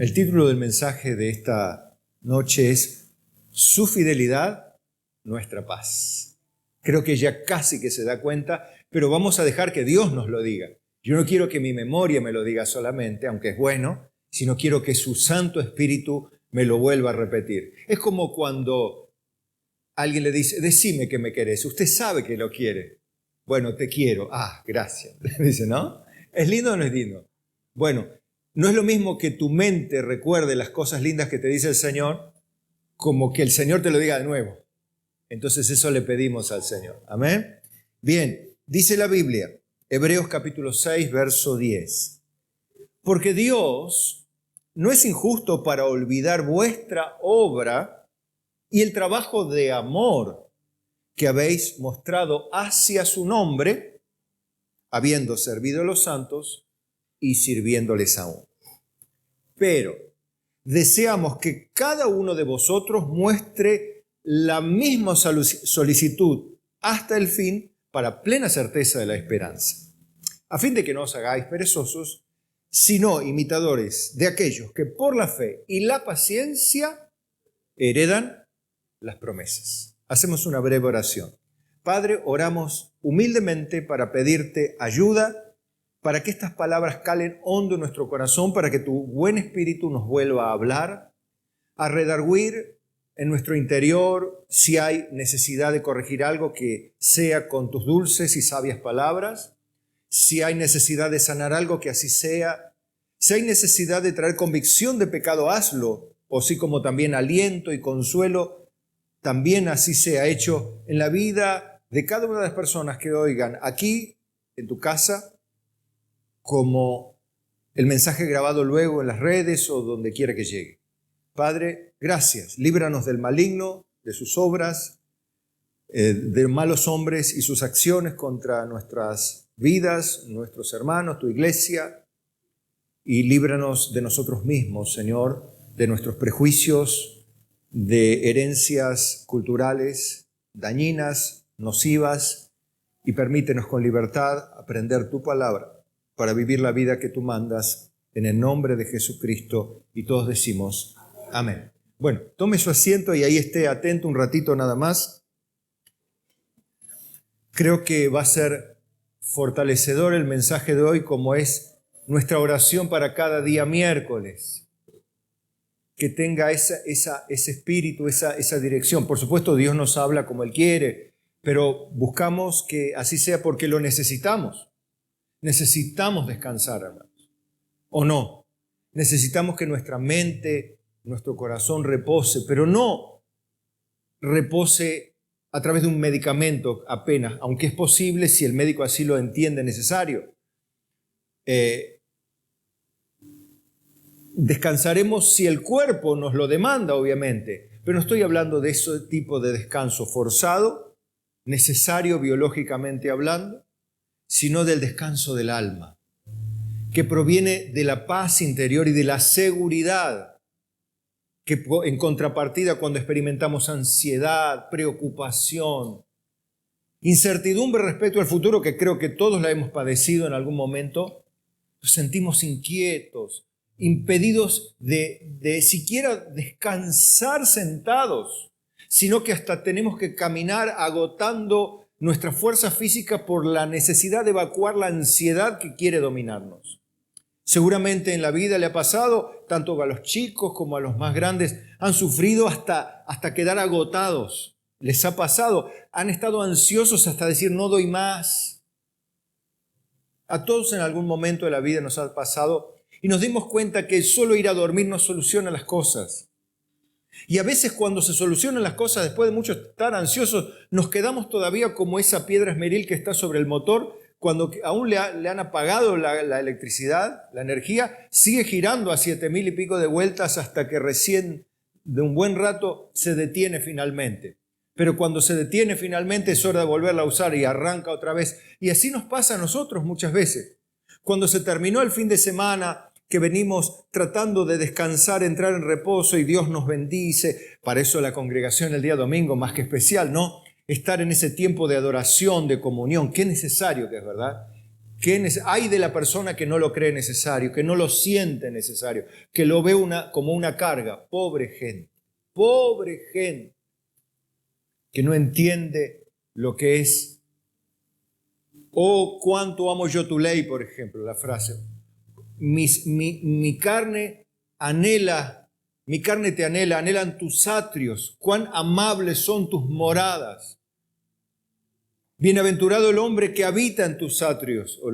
El título del mensaje de esta noche es Su fidelidad, nuestra paz. Creo que ya casi que se da cuenta, pero vamos a dejar que Dios nos lo diga. Yo no quiero que mi memoria me lo diga solamente, aunque es bueno, sino quiero que su Santo Espíritu me lo vuelva a repetir. Es como cuando alguien le dice, decime que me querés, usted sabe que lo quiere. Bueno, te quiero. Ah, gracias. Dice, ¿no? ¿Es lindo o no es lindo? Bueno, no es lo mismo que tu mente recuerde las cosas lindas que te dice el Señor, como que el Señor te lo diga de nuevo. Entonces eso le pedimos al Señor. Amén. Bien, dice la Biblia, Hebreos capítulo 6, verso 10. Porque Dios no es injusto para olvidar vuestra obra y el trabajo de amor que habéis mostrado hacia su nombre, habiendo servido a los santos y sirviéndoles aún. Pero deseamos que cada uno de vosotros muestre la misma solicitud hasta el fin para plena certeza de la esperanza, a fin de que no os hagáis perezosos, sino imitadores de aquellos que por la fe y la paciencia heredan las promesas. Hacemos una breve oración. Padre, oramos humildemente para pedirte ayuda, para que estas palabras calen hondo en nuestro corazón, para que tu buen espíritu nos vuelva a hablar, a redarguir en nuestro interior si hay necesidad de corregir algo, que sea con tus dulces y sabias palabras, si hay necesidad de sanar algo, que así sea, si hay necesidad de traer convicción de pecado, hazlo, o así como también aliento y consuelo, también así sea hecho en la vida de cada una de las personas que oigan aquí, en tu casa, como el mensaje grabado luego en las redes o donde quiera que llegue. Padre, gracias. Líbranos del maligno, de sus obras, de malos hombres y sus acciones contra nuestras vidas, nuestros hermanos, tu iglesia, y líbranos de nosotros mismos, Señor, de nuestros prejuicios, de herencias culturales dañinas, nocivas, y permítenos con libertad aprender tu palabra para vivir la vida que tú mandas en el nombre de Jesucristo. Y todos decimos amén. Bueno, tome su asiento y ahí esté atento un ratito nada más. Creo que va a ser fortalecedor el mensaje de hoy, como es nuestra oración para cada día miércoles. Que tenga ese espíritu, esa dirección. Por supuesto, Dios nos habla como Él quiere, pero buscamos que así sea porque lo necesitamos. Necesitamos descansar, hermanos. ¿O no? Necesitamos que nuestra mente, nuestro corazón repose, pero no repose a través de un medicamento apenas, aunque es posible si el médico así lo entiende necesario. Descansaremos si el cuerpo nos lo demanda, obviamente, pero no estoy hablando de ese tipo de descanso forzado, necesario biológicamente hablando, sino del descanso del alma, que proviene de la paz interior y de la seguridad, que en contrapartida cuando experimentamos ansiedad, preocupación, incertidumbre respecto al futuro, que creo que todos la hemos padecido en algún momento, nos sentimos inquietos, impedidos de siquiera descansar sentados, sino que hasta tenemos que caminar agotando nuestra fuerza física por la necesidad de evacuar la ansiedad que quiere dominarnos. Seguramente en la vida le ha pasado, tanto a los chicos como a los más grandes, han sufrido hasta quedar agotados. Les ha pasado, han estado ansiosos hasta decir no doy más. A todos en algún momento de la vida nos ha pasado y nos dimos cuenta que solo ir a dormir no soluciona las cosas. Y a veces cuando se solucionan las cosas, después de mucho estar ansiosos, nos quedamos todavía como esa piedra esmeril que está sobre el motor, cuando aún le han apagado la electricidad, la energía, sigue girando a 7,000 y pico de vueltas hasta que recién de un buen rato se detiene finalmente. Pero cuando se detiene finalmente es hora de volverla a usar y arranca otra vez. Y así nos pasa a nosotros muchas veces. Cuando se terminó el fin de semana, que venimos tratando de descansar, entrar en reposo y Dios nos bendice. Para eso la congregación el día domingo, más que especial, ¿no? Estar en ese tiempo de adoración, de comunión, qué necesario que es, ¿verdad? Hay de la persona que no lo cree necesario, que no lo siente necesario, que lo ve como una carga. Pobre gente, que no entiende lo que es. Oh, cuánto amo yo tu ley, por ejemplo, la frase. Mi carne anhela, mi carne te anhela, anhelan tus atrios, cuán amables son tus moradas. Bienaventurado el hombre que habita en tus atrios, o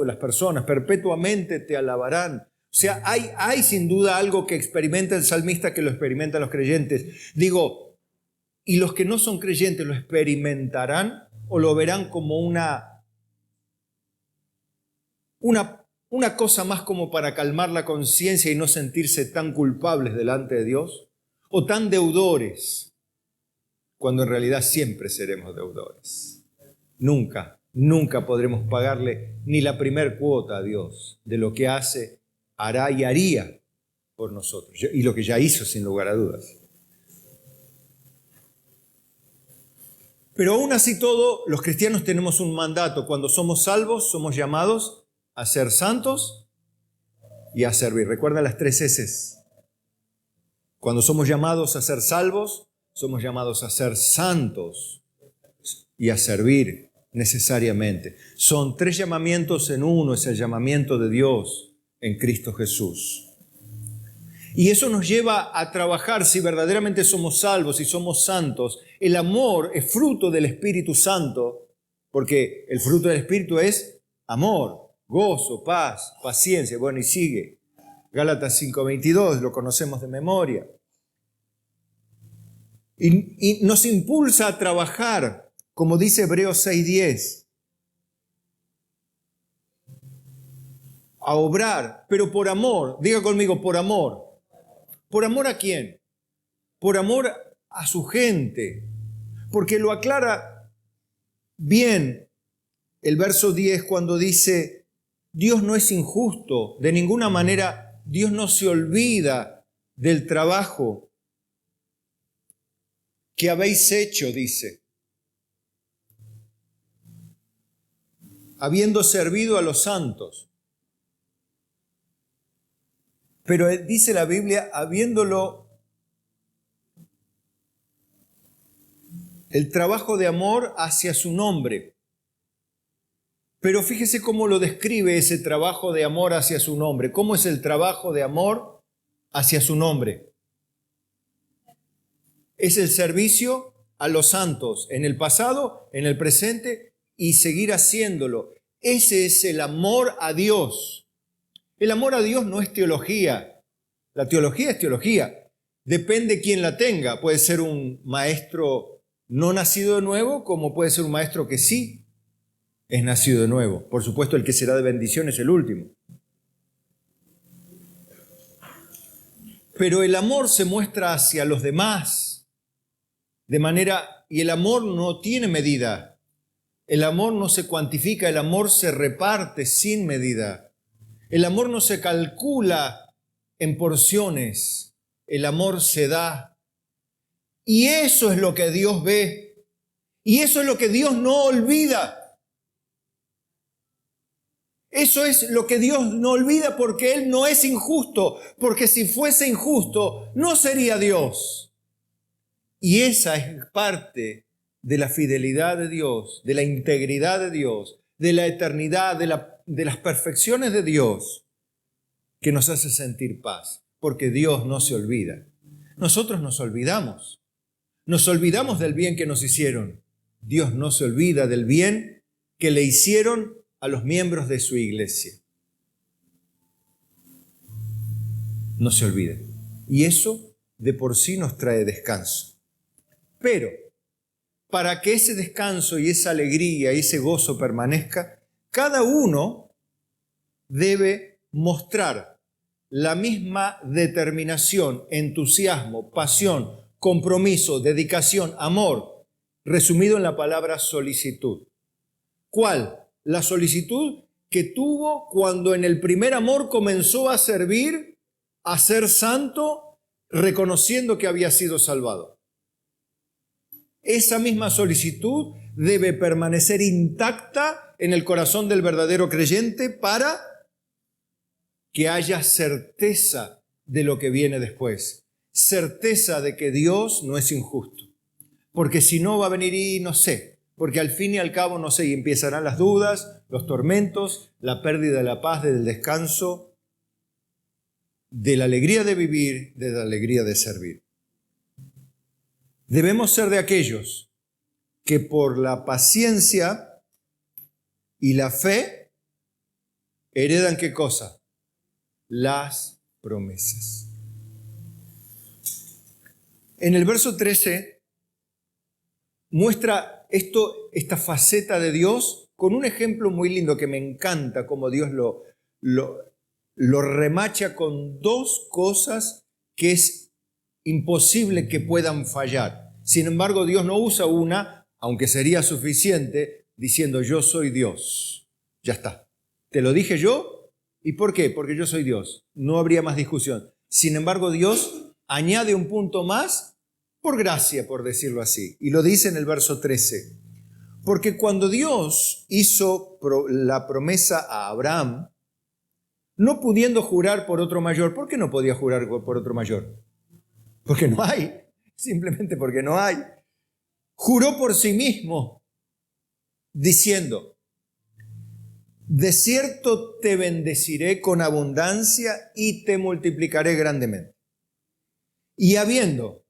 las personas, perpetuamente te alabarán. O sea, hay sin duda algo que experimenta el salmista que lo experimentan los creyentes. Digo, ¿y los que no son creyentes lo experimentarán o lo verán como una cosa más como para calmar la conciencia y no sentirse tan culpables delante de Dios? ¿O tan deudores? Cuando en realidad siempre seremos deudores. Nunca podremos pagarle ni la primer cuota a Dios de lo que hace, hará y haría por nosotros. Y lo que ya hizo, sin lugar a dudas. Pero aún así todo, los cristianos tenemos un mandato. Cuando somos salvos, somos llamados a ser santos y a servir. Recuerda las 3 S's. Cuando somos llamados a ser salvos, somos llamados a ser santos y a servir necesariamente. Son 3 llamamientos en uno, es el llamamiento de Dios en Cristo Jesús. Y eso nos lleva a trabajar si verdaderamente somos salvos y somos santos. El amor es fruto del Espíritu Santo, porque el fruto del Espíritu es amor, gozo, paz, paciencia. Bueno, y sigue. Gálatas 5:22, lo conocemos de memoria. Y nos impulsa a trabajar, como dice Hebreos 6:10, a obrar, pero por amor. Diga conmigo, por amor. ¿Por amor a quién? Por amor a su gente. Porque lo aclara bien el verso 10 cuando dice, Dios no es injusto, de ninguna manera Dios no se olvida del trabajo que habéis hecho, dice, habiendo servido a los santos. Pero dice la Biblia, el trabajo de amor hacia su nombre. Pero fíjese cómo lo describe ese trabajo de amor hacia su nombre. ¿Cómo es el trabajo de amor hacia su nombre? Es el servicio a los santos en el pasado, en el presente y seguir haciéndolo. Ese es el amor a Dios. El amor a Dios no es teología. La teología es teología. Depende quién la tenga. Puede ser un maestro no nacido de nuevo, como puede ser un maestro que sí es nacido de nuevo. Por supuesto, el que será de bendición es el último. Pero el amor se muestra hacia los demás de manera, y el amor no tiene medida. El amor no se cuantifica, el amor se reparte sin medida. El amor no se calcula en porciones, el amor se da. Y eso es lo que Dios ve. Y eso es lo que Dios no olvida. Eso es lo que Dios no olvida porque Él no es injusto. Porque si fuese injusto, no sería Dios. Y esa es parte de la fidelidad de Dios, de la integridad de Dios, de la eternidad, de las perfecciones de Dios, que nos hace sentir paz, porque Dios no se olvida. Nosotros nos olvidamos del bien que nos hicieron. Dios no se olvida del bien que le hicieron a los miembros de su iglesia. No se olvida. Y eso de por sí nos trae descanso. Pero para que ese descanso y esa alegría y ese gozo permanezca, cada uno debe mostrar la misma determinación, entusiasmo, pasión, compromiso, dedicación, amor, resumido en la palabra solicitud. ¿Cuál? La solicitud que tuvo cuando en el primer amor comenzó a servir, a ser santo, reconociendo que había sido salvado. Esa misma solicitud debe permanecer intacta en el corazón del verdadero creyente para que haya certeza de lo que viene después. Certeza de que Dios no es injusto. Porque si no va a venir y no sé, porque al fin y al cabo no sé, y empezarán las dudas, los tormentos, la pérdida de la paz, del descanso, de la alegría de vivir, de la alegría de servir. Debemos ser de aquellos que por la paciencia y la fe heredan ¿qué cosa? Las promesas. En el verso 13 muestra esta faceta de Dios con un ejemplo muy lindo que me encanta, como Dios lo remacha con dos cosas que es imposible que puedan fallar. Sin embargo, Dios no usa una, aunque sería suficiente, diciendo yo soy Dios. Ya está. Te lo dije yo. ¿Y por qué? Porque yo soy Dios. No habría más discusión. Sin embargo, Dios añade un punto más por gracia, por decirlo así. Y lo dice en el verso 13. Porque cuando Dios hizo la promesa a Abraham, no pudiendo jurar por otro mayor, ¿por qué no podía jurar por otro mayor? Porque no hay. Simplemente porque no hay. Juró por sí mismo, diciendo, de cierto te bendeciré con abundancia y te multiplicaré grandemente. Y habiendo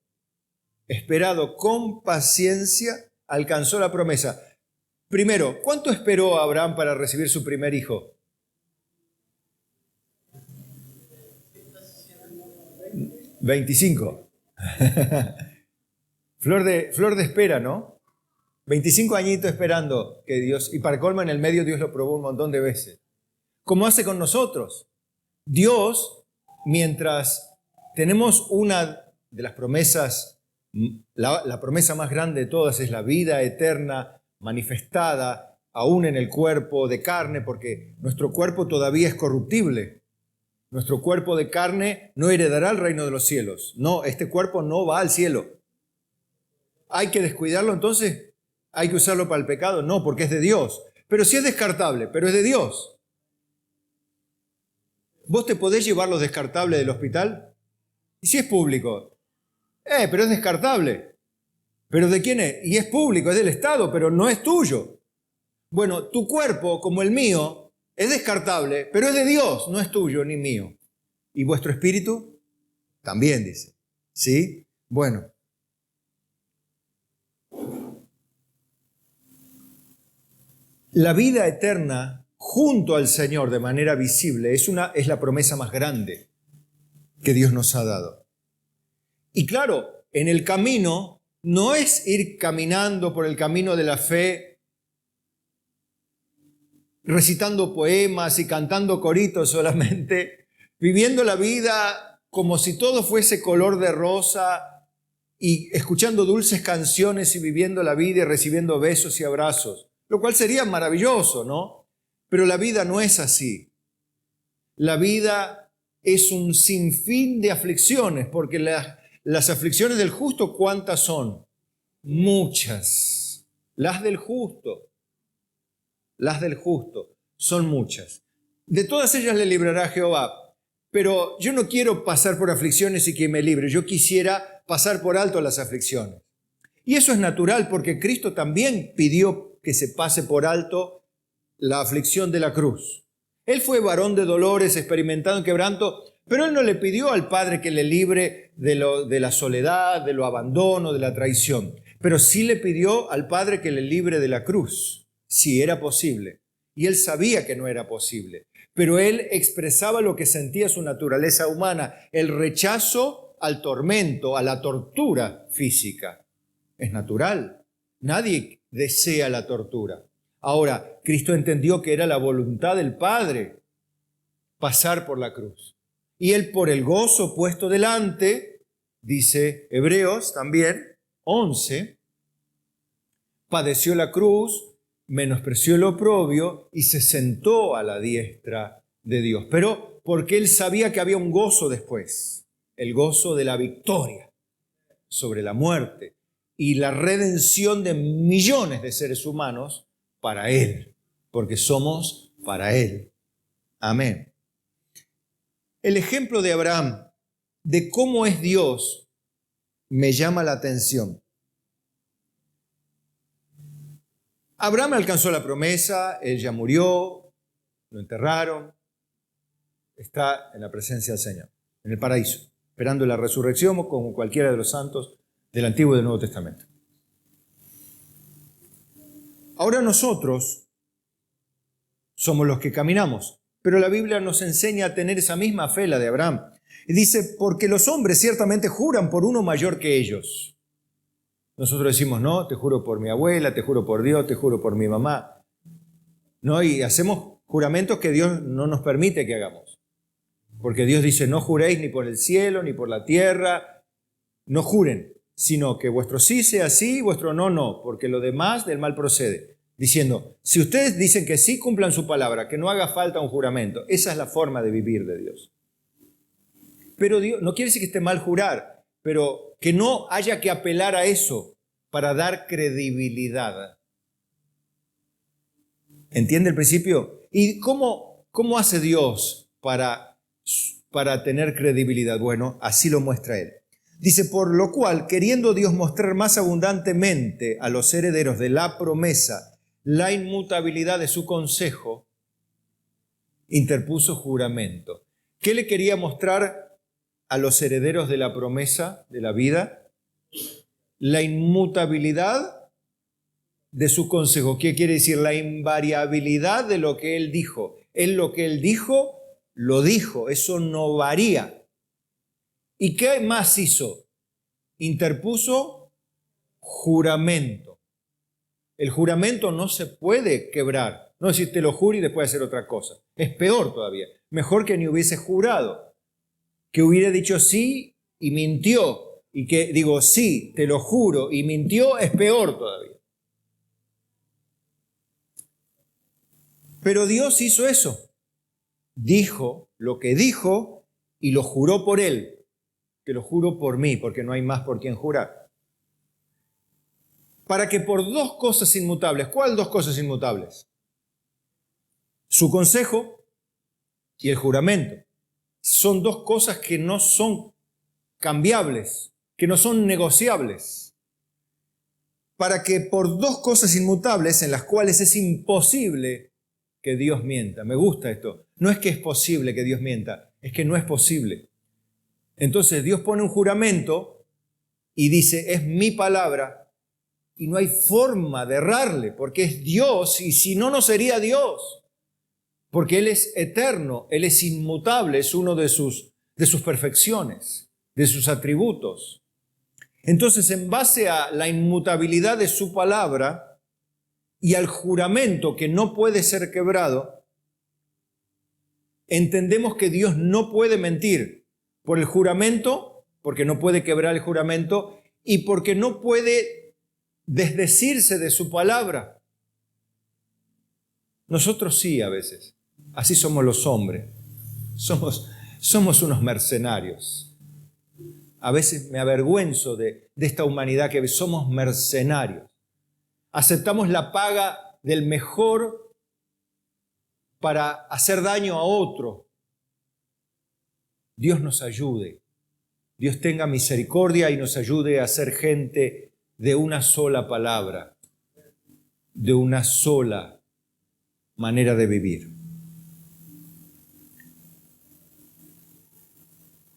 esperado con paciencia, alcanzó la promesa. Primero, ¿cuánto esperó Abraham para recibir su primer hijo? 25. Flor de espera, ¿no? 25 añitos esperando que Dios, y para colmo en el medio Dios lo probó un montón de veces. Como hace con nosotros. Dios, mientras tenemos una de las promesas, la promesa más grande de todas es la vida eterna manifestada aún en el cuerpo de carne, porque nuestro cuerpo todavía es corruptible. Nuestro cuerpo de carne no heredará el reino de los cielos. No, este cuerpo no va al cielo. ¿Hay que descuidarlo entonces? ¿Hay que usarlo para el pecado? No, porque es de Dios. Pero sí es descartable, pero es de Dios. ¿Vos te podés llevar los descartables del hospital? ¿Y si es público? Pero es descartable. ¿Pero de quién es? Y es público, es del Estado, pero no es tuyo. Bueno, tu cuerpo, como el mío, es descartable, pero es de Dios, no es tuyo ni mío. ¿Y vuestro espíritu? También dice. ¿Sí? Bueno. La vida eterna junto al Señor de manera visible es la promesa más grande que Dios nos ha dado. Y claro, en el camino no es ir caminando por el camino de la fe, recitando poemas y cantando coritos solamente, viviendo la vida como si todo fuese color de rosa y escuchando dulces canciones y viviendo la vida y recibiendo besos y abrazos. Lo cual sería maravilloso, ¿no? Pero la vida no es así. La vida es un sinfín de aflicciones, porque las aflicciones del justo, ¿cuántas son? Muchas. Las del justo son muchas. De todas ellas le librará Jehová. Pero yo no quiero pasar por aflicciones y que me libre. Yo quisiera pasar por alto las aflicciones. Y eso es natural porque Cristo también pidió que se pase por alto la aflicción de la cruz. Él fue varón de dolores, experimentado en quebranto, pero Él no le pidió al Padre que le libre de la soledad, de lo abandono, de la traición. Pero sí le pidió al Padre que le libre de la cruz, si era posible. Y Él sabía que no era posible. Pero Él expresaba lo que sentía su naturaleza humana, el rechazo al tormento, a la tortura física. Es natural. Nadie desea la tortura. Ahora, Cristo entendió que era la voluntad del Padre pasar por la cruz. Y Él, por el gozo puesto delante, dice Hebreos también, 11, padeció la cruz, menospreció el oprobio y se sentó a la diestra de Dios. Pero porque Él sabía que había un gozo después, el gozo de la victoria sobre la muerte y la redención de millones de seres humanos para Él. porque somos para Él. Amén. El ejemplo de Abraham, de cómo es Dios, me llama la atención. Abraham alcanzó la promesa, él ya murió, lo enterraron, está en la presencia del Señor, en el paraíso, esperando la resurrección como cualquiera de los santos del Antiguo y del Nuevo Testamento. Ahora nosotros somos los que caminamos, pero la Biblia nos enseña a tener esa misma fe, la de Abraham. Y dice, porque los hombres ciertamente juran por uno mayor que ellos. Nosotros decimos, no, te juro por mi abuela, te juro por Dios, te juro por mi mamá. ¿No? Y hacemos juramentos que Dios no nos permite que hagamos. Porque Dios dice, no juréis ni por el cielo, ni por la tierra. No juren, sino que vuestro sí sea sí, vuestro no, no, porque lo demás del mal procede. Diciendo, si ustedes dicen que sí, cumplan su palabra, que no haga falta un juramento. Esa es la forma de vivir de Dios. Pero Dios, no quiere decir que esté mal jurar, pero que no haya que apelar a eso para dar credibilidad. ¿Entiende el principio? ¿Y cómo hace Dios para tener credibilidad? Bueno, así lo muestra Él. Dice, por lo cual, queriendo Dios mostrar más abundantemente a los herederos de la promesa la inmutabilidad de su consejo, interpuso juramento. ¿Qué le quería mostrar a los herederos de la promesa de la vida? La inmutabilidad de su consejo. ¿Qué quiere decir? La invariabilidad de lo que Él dijo. Él lo que Él dijo, lo dijo. Eso no varía. ¿Y qué más hizo? Interpuso juramento. El juramento no se puede quebrar. No decir te lo juro y después hacer otra cosa. Es peor todavía. Mejor que ni hubiese jurado. Que hubiera dicho sí y mintió. Y que digo sí, te lo juro y mintió, es peor todavía. Pero Dios hizo eso. Dijo lo que dijo y lo juró por Él. Que lo juro por mí, porque no hay más por quien jurar. Para que por dos cosas inmutables, ¿cuál dos cosas inmutables? Su consejo y el juramento. Son dos cosas que no son cambiables, que no son negociables. Para que por dos cosas inmutables en las cuales es imposible que Dios mienta. Me gusta esto. No es que es posible que Dios mienta, es que no es posible. Entonces Dios pone un juramento y dice, es mi palabra, y no hay forma de errarle, porque es Dios, y si no, no sería Dios. Porque Él es eterno, Él es inmutable, es uno de sus perfecciones, de sus atributos. Entonces, en base a la inmutabilidad de su palabra y al juramento que no puede ser quebrado, entendemos que Dios no puede mentir por el juramento, porque no puede quebrar el juramento, y porque no puede desdecirse de su palabra. Nosotros sí a veces. Así somos los hombres. Somos unos mercenarios. A veces me avergüenzo de esta humanidad que somos mercenarios. Aceptamos la paga del mejor para hacer daño a otro. Dios nos ayude. Dios tenga misericordia y nos ayude a ser gente de una sola palabra, de una sola manera de vivir.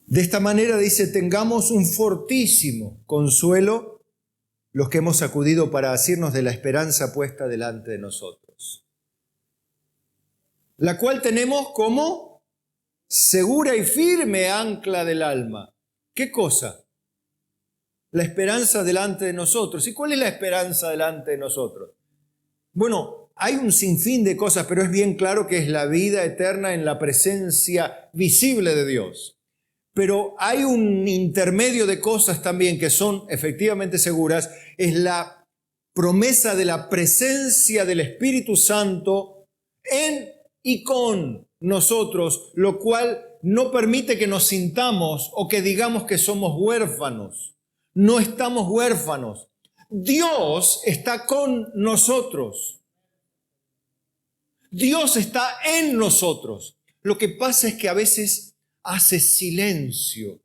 De esta manera dice, tengamos un fortísimo consuelo los que hemos acudido para asirnos de la esperanza puesta delante de nosotros, la cual tenemos como segura y firme ancla del alma. ¿Qué cosa? La esperanza delante de nosotros. ¿Y cuál es la esperanza delante de nosotros? Bueno, hay un sinfín de cosas, pero es bien claro que es la vida eterna en la presencia visible de Dios. Pero hay un intermedio de cosas también que son efectivamente seguras. Es la promesa de la presencia del Espíritu Santo en y con nosotros, lo cual no permite que nos sintamos o que digamos que somos huérfanos. No estamos huérfanos. Dios está con nosotros. Dios está en nosotros. Lo que pasa es que a veces hace silencio,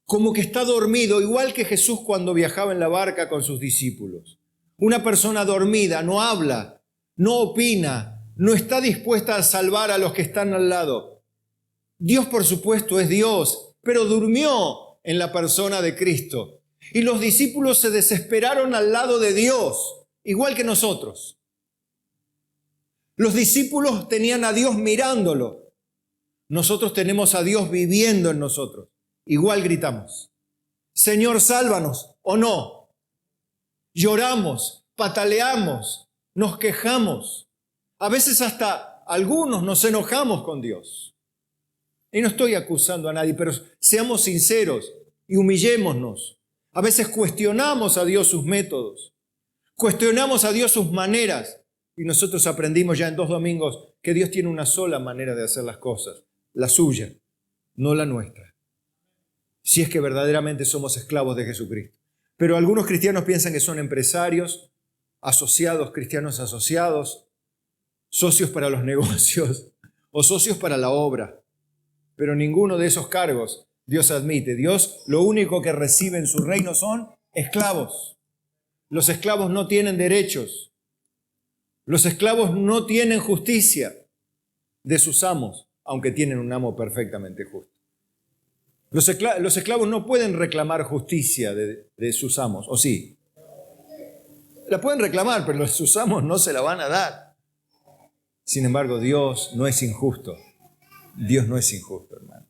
como que está dormido, igual que Jesús cuando viajaba en la barca con sus discípulos. Una persona dormida no habla, no opina, no está dispuesta a salvar a los que están al lado. Dios, por supuesto, es Dios, pero durmió en la persona de Cristo. Y los discípulos se desesperaron al lado de Dios, igual que nosotros. Los discípulos tenían a Dios mirándolo. Nosotros tenemos a Dios viviendo en nosotros. Igual gritamos: Señor, sálvanos, o no. Lloramos, pataleamos, nos quejamos. A veces hasta algunos nos enojamos con Dios. Y no estoy acusando a nadie, pero seamos sinceros y humillémonos. A veces cuestionamos a Dios sus métodos, cuestionamos a Dios sus maneras. Y nosotros aprendimos ya en 2 domingos que Dios tiene una sola manera de hacer las cosas, la suya, no la nuestra. Si es que verdaderamente somos esclavos de Jesucristo. Pero algunos cristianos piensan que son empresarios, asociados, cristianos asociados, socios para los negocios o socios para la obra. Pero ninguno de esos cargos Dios admite. Dios lo único que recibe en su reino son esclavos. Los esclavos no tienen derechos. Los esclavos no tienen justicia de sus amos, aunque tienen un amo perfectamente justo. Los esclavos no pueden reclamar justicia de sus amos, ¿o sí? La pueden reclamar, pero sus amos no se la van a dar. Sin embargo, Dios no es injusto. Dios no es injusto, hermano.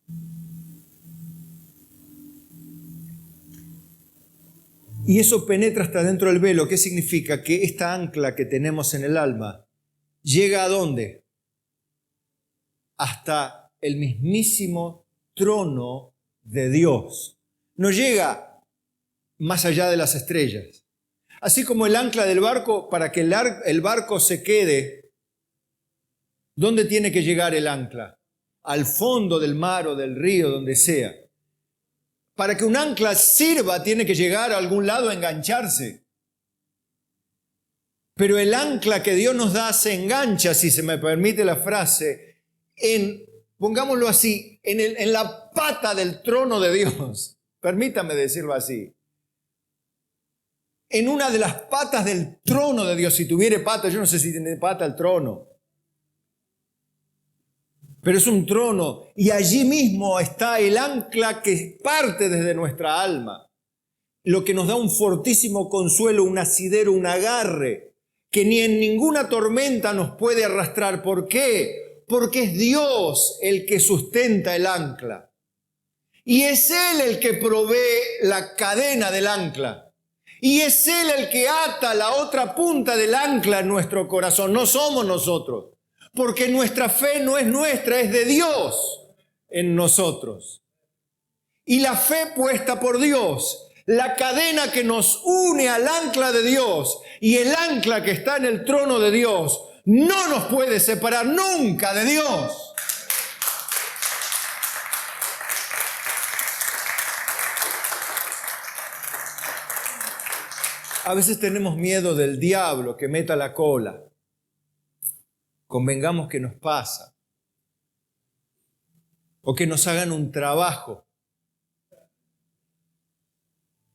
Y eso penetra hasta dentro del velo. ¿Qué significa? Que esta ancla que tenemos en el alma llega ¿a dónde? Hasta el mismísimo trono de Dios. No llega más allá de las estrellas. Así como el ancla del barco, para que el barco se quede, ¿dónde tiene que llegar el ancla? Al fondo del mar o del río, donde sea. Para que un ancla sirva, tiene que llegar a algún lado a engancharse. Pero el ancla que Dios nos da se engancha, si se me permite la frase, pongámoslo así, en la pata del trono de Dios. Permítame decirlo así. En una de las patas del trono de Dios. Si tuviera pata, yo no sé si tiene pata el trono. Pero es un trono y allí mismo está el ancla que parte desde nuestra alma. Lo que nos da un fortísimo consuelo, un asidero, un agarre, que ni en ninguna tormenta nos puede arrastrar. ¿Por qué? Porque es Dios el que sustenta el ancla. Y es Él el que provee la cadena del ancla. Y es Él el que ata la otra punta del ancla en nuestro corazón. No somos nosotros. Porque nuestra fe no es nuestra, es de Dios en nosotros. Y la fe puesta por Dios, la cadena que nos une al ancla de Dios y el ancla que está en el trono de Dios, no nos puede separar nunca de Dios. A veces tenemos miedo del diablo que meta la cola. Convengamos que nos pasa. O que nos hagan un trabajo.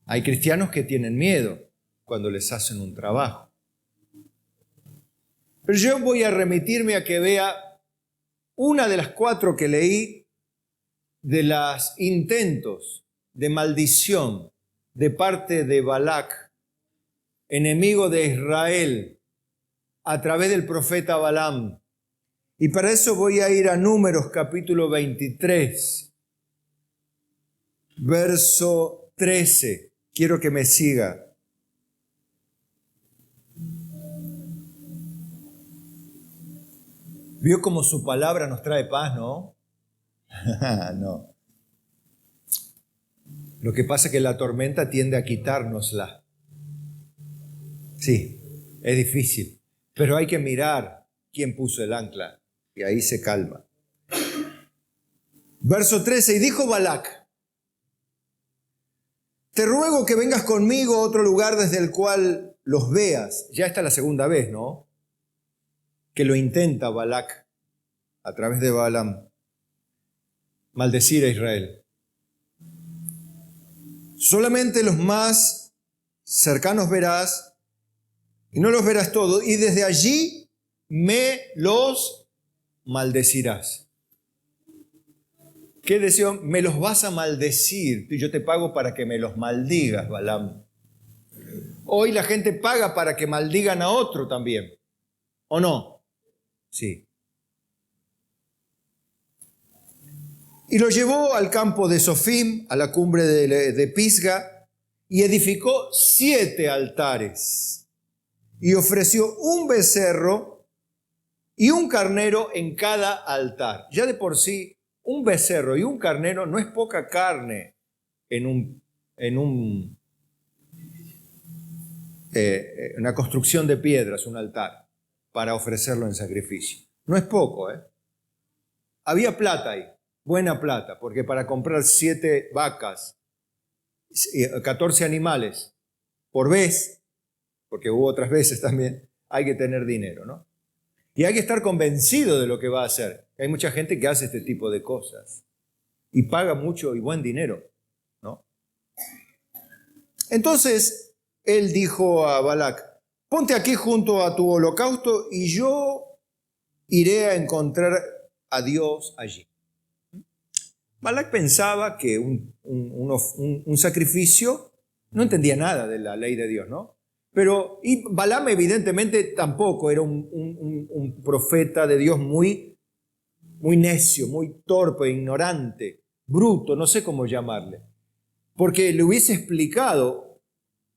Hay cristianos que tienen miedo cuando les hacen un trabajo. Pero yo voy a remitirme a que vea una de las 4 que leí de los intentos de maldición de parte de Balac, enemigo de Israel, a través del profeta Balaam. Y para eso voy a ir a Números capítulo 23, verso 13. Quiero que me siga. ¿Vio cómo su palabra nos trae paz, no? No. Lo que pasa es que la tormenta tiende a quitárnosla. Sí, es difícil. Pero hay que mirar quién puso el ancla y ahí se calma. Verso 13, y dijo Balac: te ruego que vengas conmigo a otro lugar desde el cual los veas. Ya está la segunda vez, ¿no? que lo intenta Balac a través de Balaam, maldecir a Israel. Solamente los más cercanos verás, y no los verás todos, y desde allí me los maldecirás. ¿Qué deseo? Me los vas a maldecir. Yo te pago para que me los maldigas, Balaam. Hoy la gente paga para que maldigan a otro también. ¿O no? Sí. Y lo llevó al campo de Sofim, a la cumbre de Pisga, y edificó 7 altares. Y ofreció un becerro y un carnero en cada altar. Ya de por sí, un becerro y un carnero no es poca carne en una construcción de piedras, un altar, para ofrecerlo en sacrificio. No es poco, ¿eh? Había plata ahí, buena plata, porque para comprar 7 vacas, 14 animales por vez, porque hubo otras veces también, hay que tener dinero, ¿no? Y hay que estar convencido de lo que va a hacer. Hay mucha gente que hace este tipo de cosas y paga mucho y buen dinero, ¿no? Entonces, él dijo a Balac, ponte aquí junto a tu holocausto y yo iré a encontrar a Dios allí. Balac pensaba que un sacrificio, no entendía nada de la ley de Dios, ¿no? Pero, y Balaam evidentemente tampoco era un profeta de Dios muy necio, muy torpe, ignorante, bruto, no sé cómo llamarle. Porque le hubiese explicado,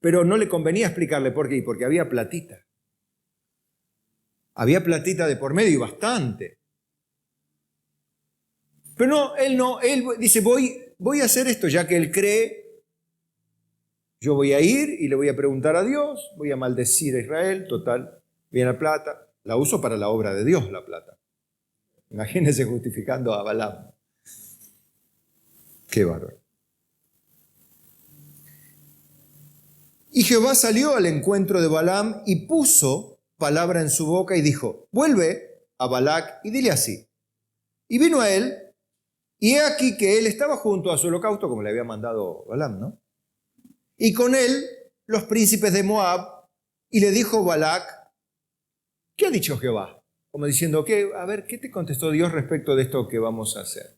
pero no le convenía explicarle por qué, porque había platita. Había platita de por medio y bastante. Pero él dice, voy a hacer esto, ya que él cree. Yo voy a ir y le voy a preguntar a Dios, voy a maldecir a Israel, total, viene la plata, la uso para la obra de Dios, la plata. Imagínense justificando a Balaam. Qué bárbaro. Y Jehová salió al encuentro de Balaam y puso palabra en su boca y dijo, vuelve a Balac y dile así. Y vino a él, y he aquí que él estaba junto a su holocausto, como le había mandado Balaam, ¿no? Y con él los príncipes de Moab, y le dijo Balac, ¿qué ha dicho Jehová? Como diciendo, a ver, ¿qué te contestó Dios respecto de esto que vamos a hacer?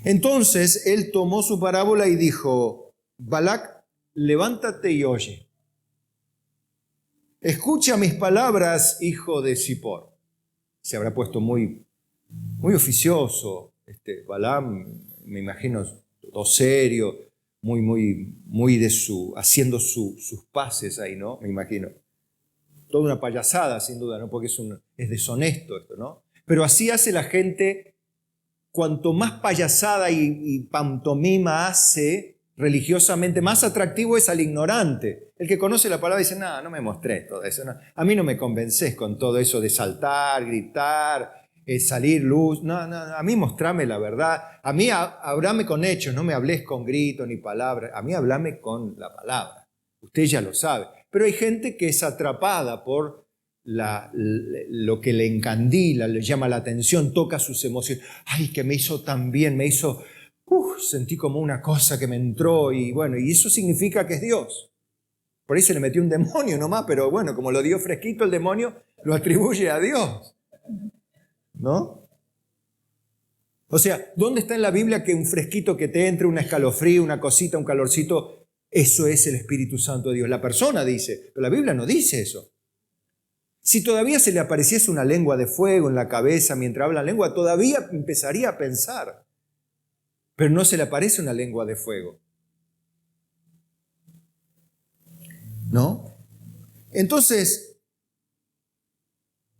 Entonces él tomó su parábola y dijo, Balac, levántate y oye. Escucha mis palabras, hijo de Zippor. Se habrá puesto muy oficioso, Balaam, me imagino, todo serio, muy de haciendo sus paces ahí, ¿no? Me imagino. Toda una payasada, sin duda, ¿no? Porque es deshonesto esto, ¿no? Pero así hace la gente, cuanto más payasada y pantomima hace religiosamente, más atractivo es al ignorante. El que conoce la palabra dice, no me mostré todo eso, no. A mí no me convences con todo eso de saltar, gritar, salir luz, no, a mí mostrame la verdad, a mí hablame con hechos, no me hables con gritos ni palabras, a mí hablame con la palabra, usted ya lo sabe. Pero hay gente que es atrapada por lo que le encandila, le llama la atención, toca sus emociones, ay, que me hizo tan bien, sentí como una cosa que me entró y bueno, y eso significa que es Dios. Por ahí se le metió un demonio nomás, pero bueno, como lo dio fresquito el demonio, lo atribuye a Dios. ¿No? O sea, ¿dónde está en la Biblia que un fresquito que te entre, un escalofrío, una cosita, un calorcito, eso es el Espíritu Santo de Dios? La persona dice, pero la Biblia no dice eso. Si todavía se le apareciese una lengua de fuego en la cabeza mientras habla lengua, todavía empezaría a pensar. Pero no se le aparece una lengua de fuego. ¿No? Entonces,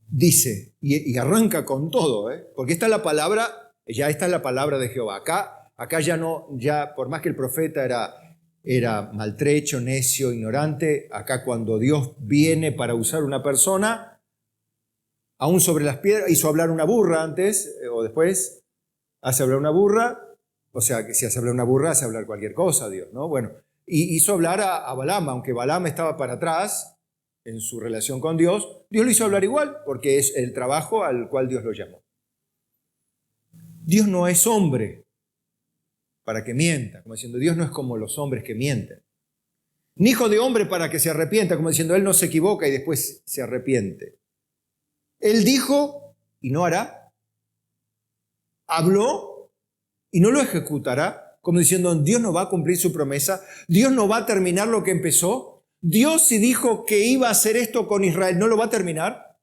dice, y arranca con todo, porque esta es la palabra, esta es la palabra de Jehová. Acá ya por más que el profeta era maltrecho, necio, ignorante, acá cuando Dios viene para usar una persona, aún sobre las piedras, hizo hablar una burra antes o después, hace hablar una burra, o sea, que si hace hablar una burra, hace hablar cualquier cosa Dios, ¿no? Bueno, y hizo hablar a Balaam, aunque Balaam estaba para atrás, en su relación con Dios, Dios lo hizo hablar igual, porque es el trabajo al cual Dios lo llamó. Dios no es hombre para que mienta, como diciendo, Dios no es como los hombres que mienten. Ni hijo de hombre para que se arrepienta, como diciendo, Él no se equivoca y después se arrepiente. Él dijo y no hará. Habló y no lo ejecutará, como diciendo, Dios no va a cumplir su promesa, Dios no va a terminar lo que empezó. Dios, si dijo que iba a hacer esto con Israel, ¿no lo va a terminar?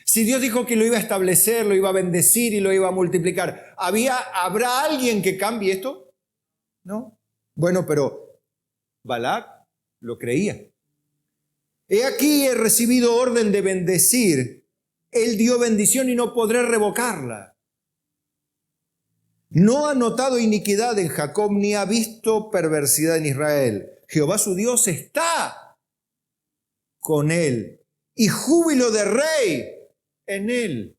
Si Dios dijo que lo iba a establecer, lo iba a bendecir y lo iba a multiplicar, ¿habrá alguien que cambie esto? No. Bueno, pero Balac lo creía. He aquí he recibido orden de bendecir. Él dio bendición y no podré revocarla. No ha notado iniquidad en Jacob, ni ha visto perversidad en Israel. Jehová su Dios está con él, y júbilo de rey en él.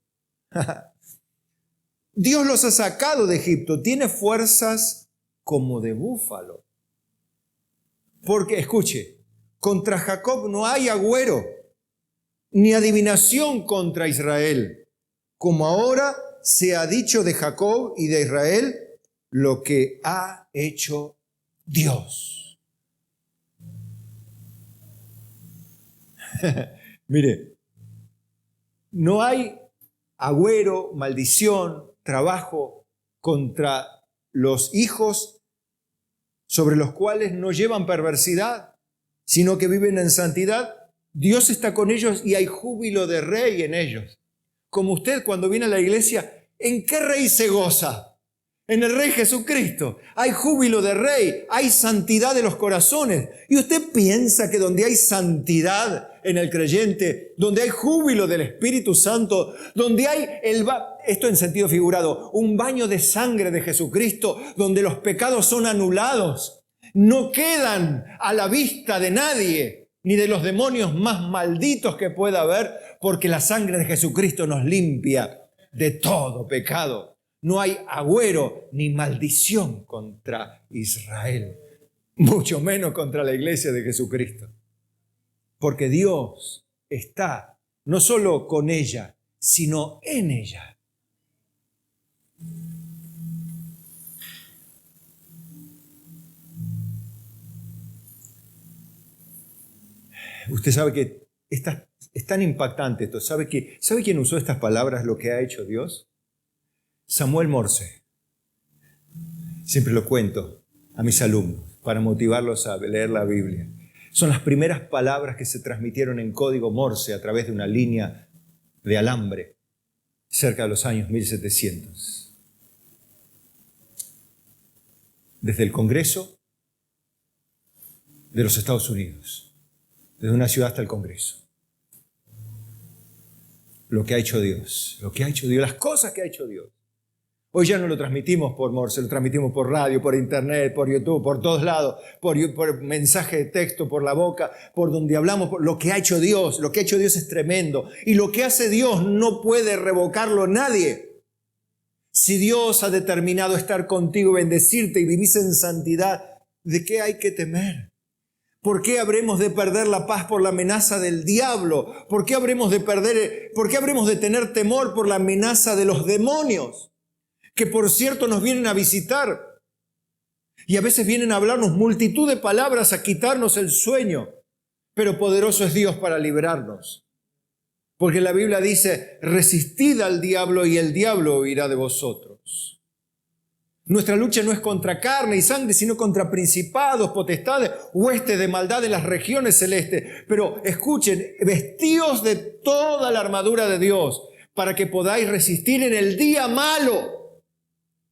Dios los ha sacado de Egipto, tiene fuerzas como de búfalo. Porque, escuche, contra Jacob no hay agüero, ni adivinación contra Israel, como ahora se ha dicho de Jacob y de Israel lo que ha hecho Dios. Mire, no hay agüero, maldición, trabajo contra los hijos sobre los cuales no llevan perversidad, sino que viven en santidad. Dios está con ellos y hay júbilo de rey en ellos. Como usted cuando viene a la iglesia, ¿en qué rey se goza? En el Rey Jesucristo. Hay júbilo de rey, hay santidad de los corazones. Y usted piensa que donde hay santidad en el creyente, donde hay júbilo del Espíritu Santo, donde hay esto en sentido figurado, un baño de sangre de Jesucristo, donde los pecados son anulados, no quedan a la vista de nadie, ni de los demonios más malditos que pueda haber, porque la sangre de Jesucristo nos limpia de todo pecado. No hay agüero ni maldición contra Israel, mucho menos contra la iglesia de Jesucristo. Porque Dios está no solo con ella, sino en ella. Usted sabe que es tan impactante esto. ¿Sabe quién usó estas palabras, lo que ha hecho Dios? Samuel Morse. Siempre lo cuento a mis alumnos para motivarlos a leer la Biblia. Son las primeras palabras que se transmitieron en código Morse a través de una línea de alambre cerca de los años 1700. Desde el Congreso de los Estados Unidos, desde una ciudad hasta el Congreso. Lo que ha hecho Dios, las cosas que ha hecho Dios. Hoy ya no lo transmitimos por Morse, lo transmitimos por radio, por internet, por YouTube, por todos lados, por mensaje de texto, por la boca, por donde hablamos. Lo que ha hecho Dios es tremendo. Y lo que hace Dios no puede revocarlo nadie. Si Dios ha determinado estar contigo, bendecirte y vivís en santidad, ¿de qué hay que temer? ¿Por qué habremos de perder la paz por la amenaza del diablo? ¿Por qué habremos de tener temor por la amenaza de los demonios? Que por cierto nos vienen a visitar y a veces vienen a hablarnos multitud de palabras a quitarnos el sueño, pero poderoso es Dios para librarnos. Porque la Biblia dice, resistid al diablo y el diablo huirá de vosotros. Nuestra lucha no es contra carne y sangre, sino contra principados, potestades, huestes de maldad en las regiones celestes. Pero escuchen, vestíos de toda la armadura de Dios para que podáis resistir en el día malo.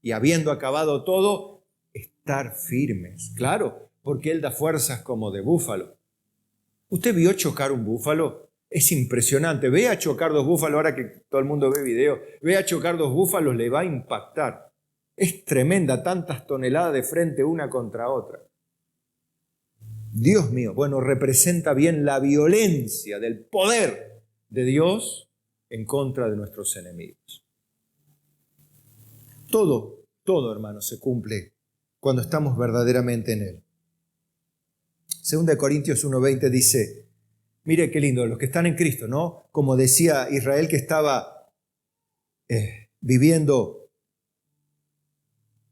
Y habiendo acabado todo, estar firmes. Claro, porque Él da fuerzas como de búfalo. ¿Usted vio chocar un búfalo? Es impresionante. Ve a chocar dos búfalos, ahora que todo el mundo ve video. Ve a chocar dos búfalos, le va a impactar. Es tremenda, tantas toneladas de frente una contra otra. Dios mío, bueno, representa bien la violencia del poder de Dios en contra de nuestros enemigos. Todo, hermanos, se cumple cuando estamos verdaderamente en Él. 2 Corintios 1:20 dice, Mire qué lindo, los que están en Cristo, ¿no? Como decía Israel que estaba viviendo,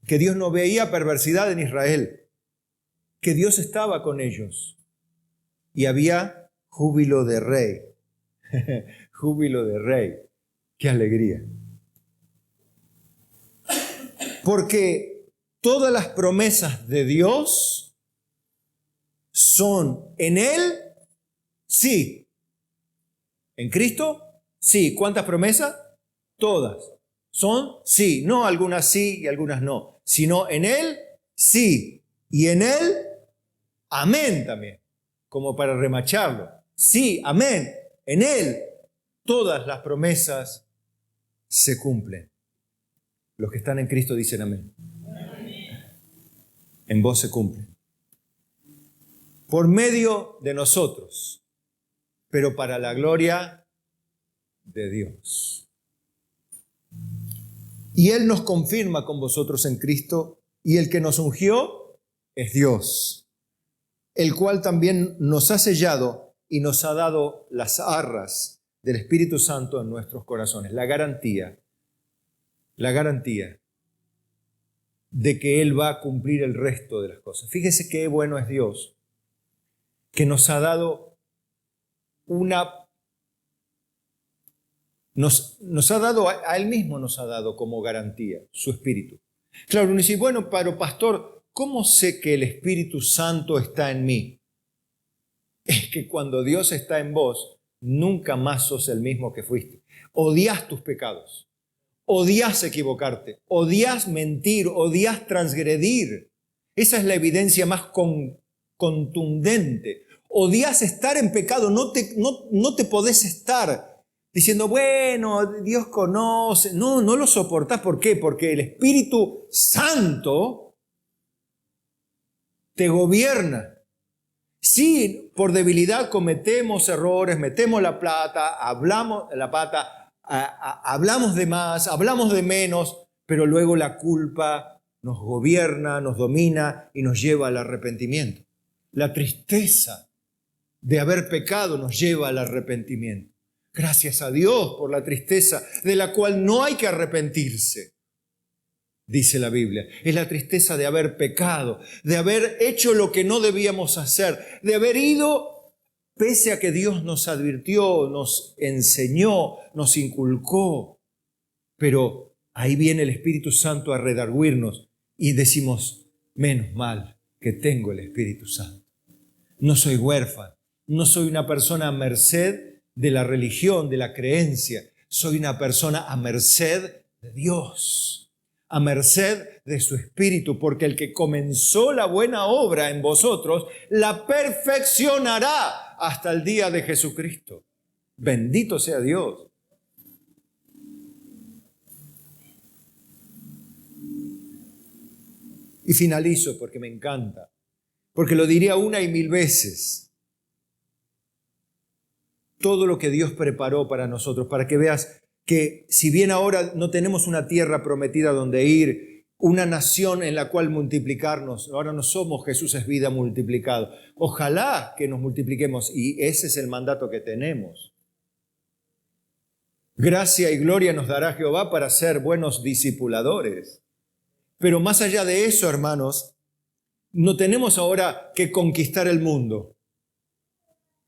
que Dios no veía perversidad en Israel, que Dios estaba con ellos y había júbilo de rey. Júbilo de rey. ¡Qué alegría! Porque todas las promesas de Dios son en Él, sí. ¿En Cristo? Sí. ¿Cuántas promesas? Todas. ¿Son? Sí. No algunas sí y algunas no. Sino en Él, sí. Y en Él, amén también. Como para remacharlo. Sí, amén. En Él todas las promesas se cumplen. Los que están en Cristo dicen amén. En vos se cumple. Por medio de nosotros, pero para la gloria de Dios. Y Él nos confirma con vosotros en Cristo, y el que nos ungió es Dios, el cual también nos ha sellado y nos ha dado las arras del Espíritu Santo en nuestros corazones. La garantía de que Él va a cumplir el resto de las cosas. Fíjese qué bueno es Dios, que nos ha dado nos ha dado, a Él mismo nos ha dado como garantía su Espíritu. Claro, uno dice, bueno, pero pastor, ¿cómo sé que el Espíritu Santo está en mí? Es que cuando Dios está en vos, nunca más sos el mismo que fuiste. Odias tus pecados, odias equivocarte, odias mentir, odias transgredir. Esa es la evidencia más contundente. Odias estar en pecado, no te podés estar diciendo, bueno, Dios conoce. No lo soportás. ¿Por qué? Porque el Espíritu Santo te gobierna. Sí, por debilidad cometemos errores, metemos la pata, hablamos de más, hablamos de menos, pero luego la culpa nos gobierna, nos domina y nos lleva al arrepentimiento. La tristeza de haber pecado nos lleva al arrepentimiento. Gracias a Dios por la tristeza de la cual no hay que arrepentirse. Dice la Biblia, es la tristeza de haber pecado, de haber hecho lo que no debíamos hacer, de haber ido, pese a que Dios nos advirtió, nos enseñó, nos inculcó. Pero ahí viene el Espíritu Santo a redarguirnos y decimos, menos mal que tengo el Espíritu Santo. No soy huérfano, no soy una persona a merced de la religión, de la creencia. Soy una persona a merced de Dios, a merced de su Espíritu, porque el que comenzó la buena obra en vosotros, la perfeccionará hasta el día de Jesucristo. Bendito sea Dios. Y finalizo porque me encanta, porque lo diría una y mil veces. Todo lo que Dios preparó para nosotros, para que veas que si bien ahora no tenemos una tierra prometida donde ir, una nación en la cual multiplicarnos, ahora no somos Jesús es vida multiplicado. Ojalá que nos multipliquemos y ese es el mandato que tenemos. Gracia y gloria nos dará Jehová para ser buenos discipuladores. Pero más allá de eso, hermanos, no tenemos ahora que conquistar el mundo.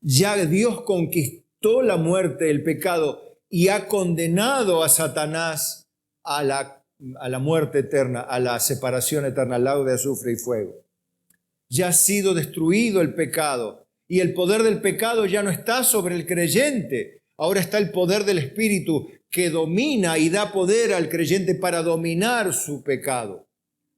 Ya Dios conquistó la muerte, el pecado, y ha condenado a Satanás a la muerte eterna, a la separación eterna, al lago de azufre y fuego. Ya ha sido destruido el pecado y el poder del pecado ya no está sobre el creyente. Ahora está el poder del Espíritu que domina y da poder al creyente para dominar su pecado,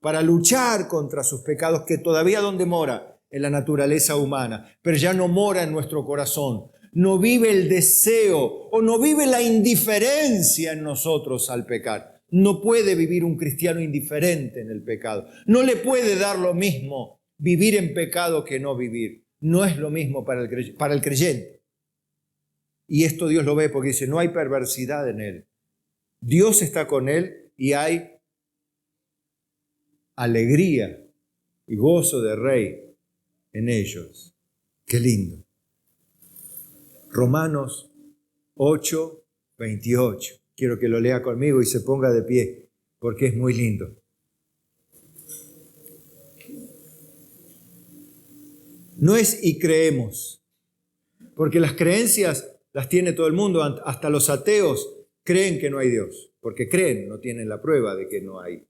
para luchar contra sus pecados que todavía donde mora, en la naturaleza humana, pero ya no mora en nuestro corazón. No vive el deseo o no vive la indiferencia en nosotros al pecar. No puede vivir un cristiano indiferente en el pecado. No le puede dar lo mismo vivir en pecado que no vivir. No es lo mismo para el creyente. Y esto Dios lo ve porque dice, no hay perversidad en él. Dios está con él y hay alegría y gozo de rey en ellos. Qué lindo. Romanos 8, 28. Quiero que lo lea conmigo y se ponga de pie, porque es muy lindo. No es y creemos, porque las creencias las tiene todo el mundo, hasta los ateos creen que no hay Dios, porque creen, no tienen la prueba de que no hay.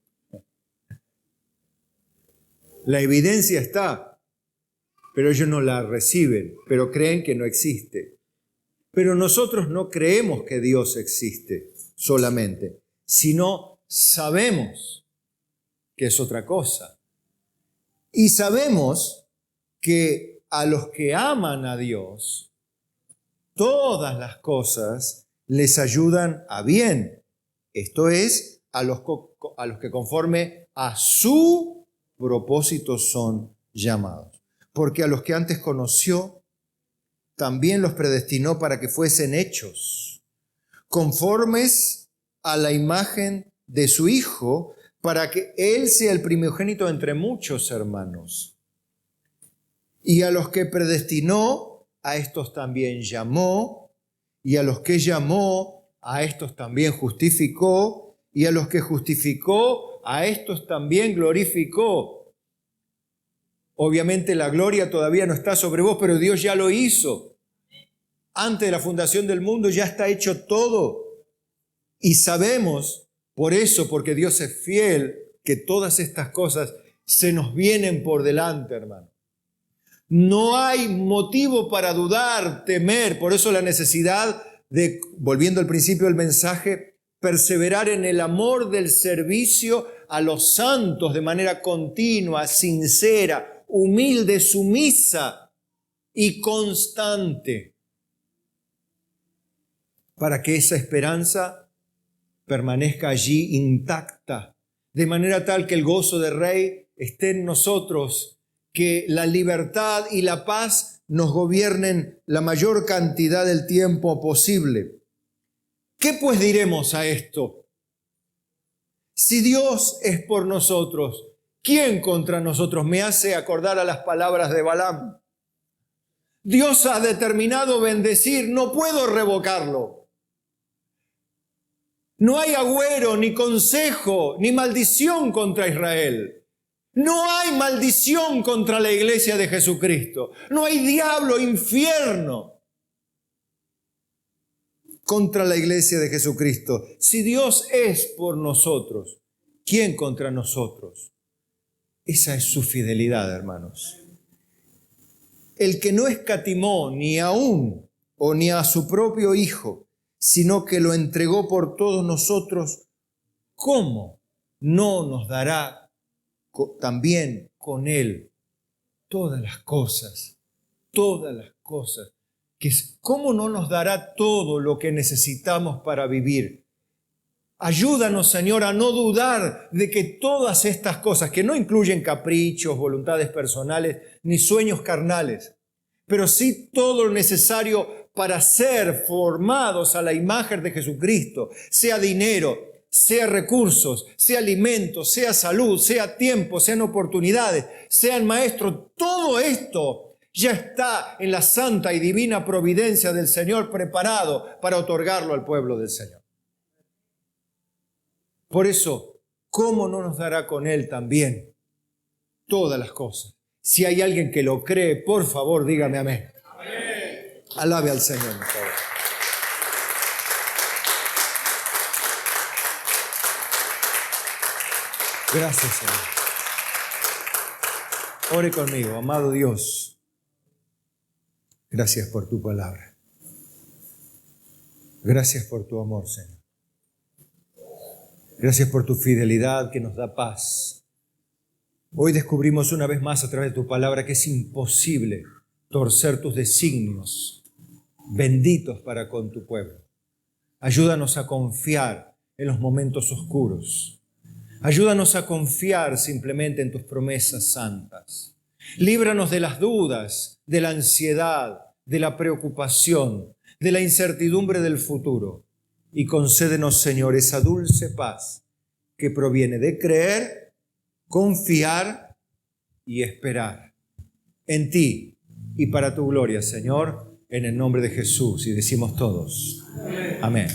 La evidencia está, pero ellos no la reciben, pero creen que no existe. Pero nosotros no creemos que Dios existe solamente, sino sabemos que es otra cosa. Y sabemos que a los que aman a Dios, todas las cosas les ayudan a bien. Esto es, a los que conforme a su propósito son llamados. Porque a los que antes conoció, también los predestinó para que fuesen hechos conformes a la imagen de su Hijo, para que Él sea el primogénito entre muchos hermanos. Y a los que predestinó, a estos también llamó, y a los que llamó, a estos también justificó, y a los que justificó, a estos también glorificó. Obviamente la gloria todavía no está sobre vos, pero Dios ya lo hizo. Antes de la fundación del mundo ya está hecho todo. Y sabemos, por eso, porque Dios es fiel, que todas estas cosas se nos vienen por delante, hermano. No hay motivo para dudar, temer. Por eso la necesidad de, volviendo al principio del mensaje, perseverar en el amor del servicio a los santos de manera continua, sincera, humilde, sumisa y constante, para que esa esperanza permanezca allí intacta, de manera tal que el gozo del Rey esté en nosotros, que la libertad y la paz nos gobiernen la mayor cantidad del tiempo posible. ¿Qué pues diremos a esto? Si Dios es por nosotros, ¿quién contra nosotros? Me hace acordar a las palabras de Balaam. Dios ha determinado bendecir, no puedo revocarlo. No hay agüero, ni consejo, ni maldición contra Israel. No hay maldición contra la iglesia de Jesucristo. No hay diablo, infierno contra la iglesia de Jesucristo. Si Dios es por nosotros, ¿quién contra nosotros? Esa es su fidelidad, hermanos. El que no escatimó ni aún o ni a su propio Hijo, sino que lo entregó por todos nosotros, ¿cómo no nos dará también con Él todas las cosas? Todas las cosas. ¿Cómo no nos dará todo lo que necesitamos para vivir? Ayúdanos, Señor, a no dudar de que todas estas cosas, que no incluyen caprichos, voluntades personales, ni sueños carnales, pero sí todo lo necesario para ser formados a la imagen de Jesucristo, sea dinero, sea recursos, sea alimentos, sea salud, sea tiempo, sean oportunidades, sean maestros, todo esto ya está en la santa y divina providencia del Señor preparado para otorgarlo al pueblo del Señor. Por eso, ¿cómo no nos dará con Él también todas las cosas? Si hay alguien que lo cree, por favor, dígame amén. Amén. Alabe al Señor, por favor. Gracias, Señor. Ore conmigo, amado Dios. Gracias por tu palabra. Gracias por tu amor, Señor. Gracias por tu fidelidad que nos da paz. Hoy descubrimos una vez más a través de tu palabra que es imposible torcer tus designios benditos para con tu pueblo. Ayúdanos a confiar en los momentos oscuros. Ayúdanos a confiar simplemente en tus promesas santas. Líbranos de las dudas, de la ansiedad, de la preocupación, de la incertidumbre del futuro. Y concédenos, Señor, esa dulce paz que proviene de creer, confiar y esperar en ti y para tu gloria, Señor. en el nombre de Jesús. Y decimos todos, amén.